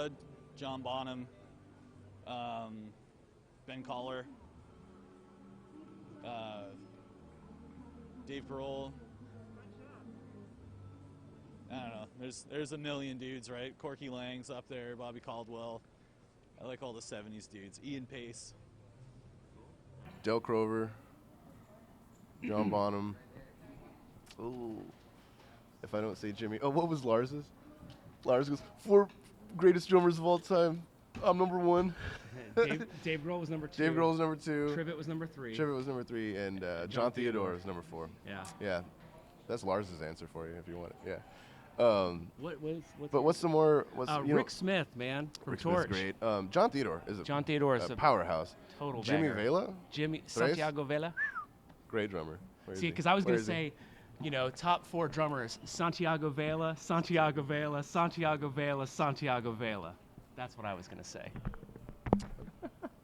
Judd, John Bonham, Ben Collar, Dave Grohl. I don't know. There's a million dudes, right? Corky Lang's up there, Bobby Caldwell. I like all the 70s dudes. Ian Pace. Del Crover, John Bonham. Oh, if I don't say Jimmy. Oh, what was Lars's? Lars goes, 4 greatest drummers of all time. I'm number 1. Dave Grohl was number 2. Dave Grohl was number 2. Trivet was number 3. Trivet was number 3, and John Theodore was number 4. Yeah. Yeah, that's Lars's answer for you if you want it. Yeah. What's some more? Rick Smith, man, from Rick Torch. Smith's great. John Theodore is a powerhouse. Total Jimmy banger. Vela? Santiago Vela. Great drummer. See, because I was going to say, top 4 drummers: Santiago Vela, Santiago Vela, Santiago Vela, Santiago Vela. That's what I was going to say.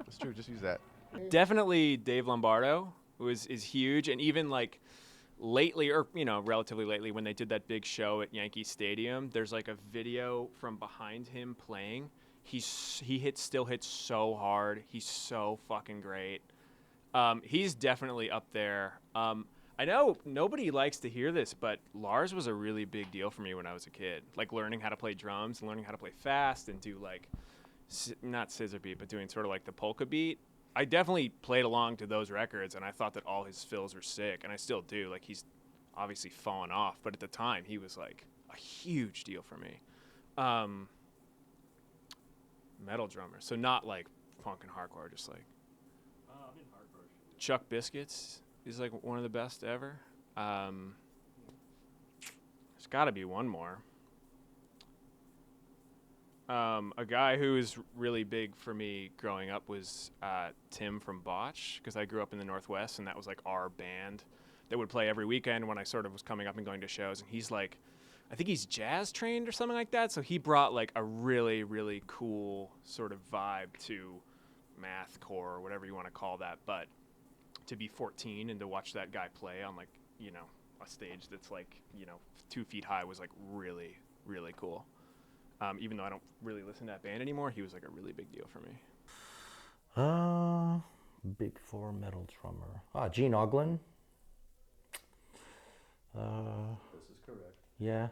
It's true. Just use that. Definitely Dave Lombardo is huge, and even like lately, or relatively lately, when they did that big show at Yankee Stadium, there's like a video from behind him playing. He still hits so hard. He's so fucking great. He's definitely up there. I know nobody likes to hear this, but Lars was a really big deal for me when I was a kid. Like learning how to play drums and learning how to play fast and do like, not scissor beat, but doing sort of like the polka beat. I definitely played along to those records, and I thought that all his fills were sick, and I still do. Like, he's obviously fallen off, but at the time, he was like a huge deal for me. Metal drummer, so not like punk and hardcore, just like Chuck Biscuits is like one of the best ever. There's got to be one more. A guy who was really big for me growing up was Tim from Botch, because I grew up in the Northwest, and that was like our band that would play every weekend when I sort of was coming up and going to shows. And he's like, I think he's jazz trained or something like that, so he brought like a really, really cool sort of vibe to mathcore or whatever you want to call that. But to be 14 and to watch that guy play on like, a stage that's like, 2 feet high was like really, really cool. Even though I don't really listen to that band anymore, he was like a really big deal for me. Big 4 metal drummer. Gene Oglen. This is correct. Yeah.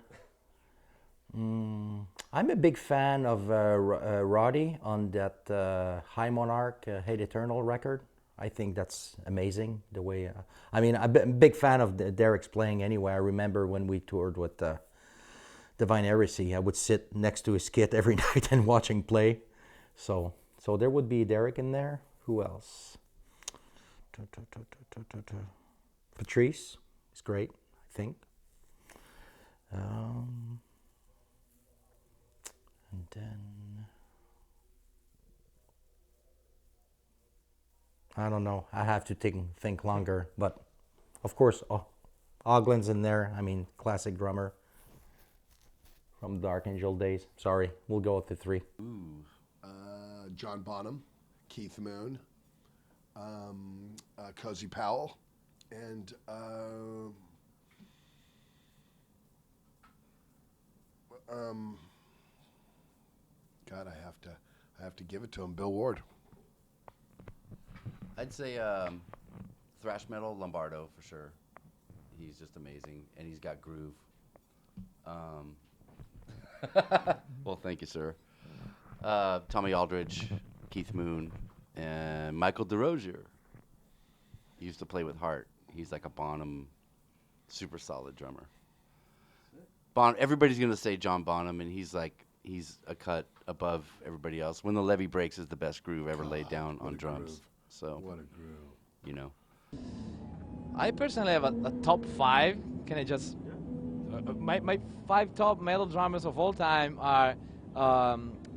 I'm a big fan of Roddy on that High Monarch Hate Eternal record. I think that's amazing the way. I'm a big fan of Derek's playing anyway. I remember when we toured with Divine Heresy, I would sit next to his kit every night and watch him play. So there would be Derek in there. Who else? Patrice is great, I think. And then I don't know. I have to think longer, but of course, Oglen's in there. Classic drummer from Dark Angel days. Sorry, we'll go with the 3. John Bonham, Keith Moon, Cozy Powell, and God, I have to give it to him, Bill Ward. I'd say thrash metal, Lombardo for sure. He's just amazing, and he's got groove. Well, thank you, sir. Tommy Aldridge, Keith Moon, and Michael DeRozier. He used to play with Heart. He's like a Bonham, super solid drummer. Everybody's going to say John Bonham, and he's a cut above everybody else. When the Levee Breaks is the best groove ever laid down on drums. Groove. So, What a groove. I personally have a top 5. Can I just... my 5 top metal drummers of all time are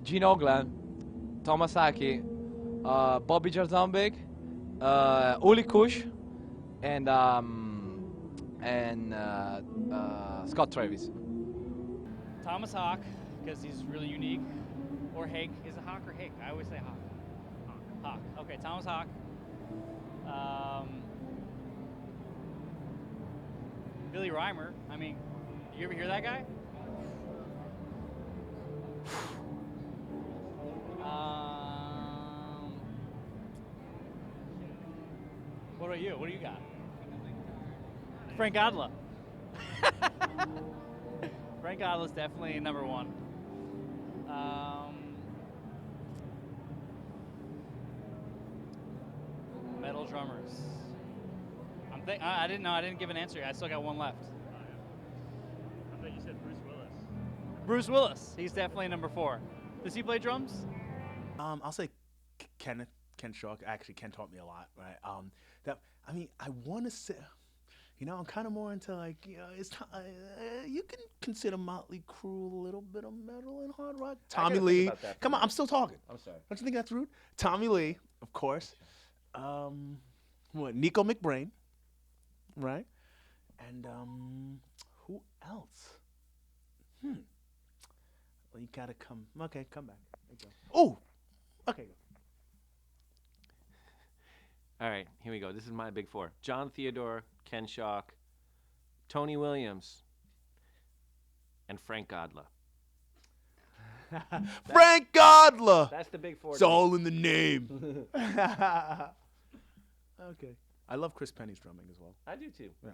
Gene Oglen, Thomas Aki, Bobby Jarzombek, Uli Kush, and Scott Travis. Thomas Hawk, because he's really unique. Or Hake. Is it Hawk or Hake? I always say Hawk. Hawk. Okay, Thomas Hawk. Billy Reimer. Do you ever hear that guy? about you? What do you got? Frank Godla. Frank Godla's definitely number one. Metal drummers. I didn't know. I didn't give an answer. I still got one left. I thought you said Bruce Willis. Bruce Willis. He's definitely number 4. Does he play drums? I'll say Ken Shaw. Actually, Ken taught me a lot, right? I want to say, I'm kind of more into like, you can consider Motley Crue a little bit of metal and hard rock. Tommy Lee. Come on, I'm still talking. I'm sorry. Don't you think that's rude? Tommy Lee, of course. Nico McBrain, right? And who else? Well, you gotta come. Okay, come back. Oh, okay. All right, here we go. This is my big 4. John Theodore, Ken Schock, Tony Williams, and Frank Godla. Frank Godla. That's the big 4. It's all in the name. Okay. I love Chris Penny's drumming as well. I do too. Yeah.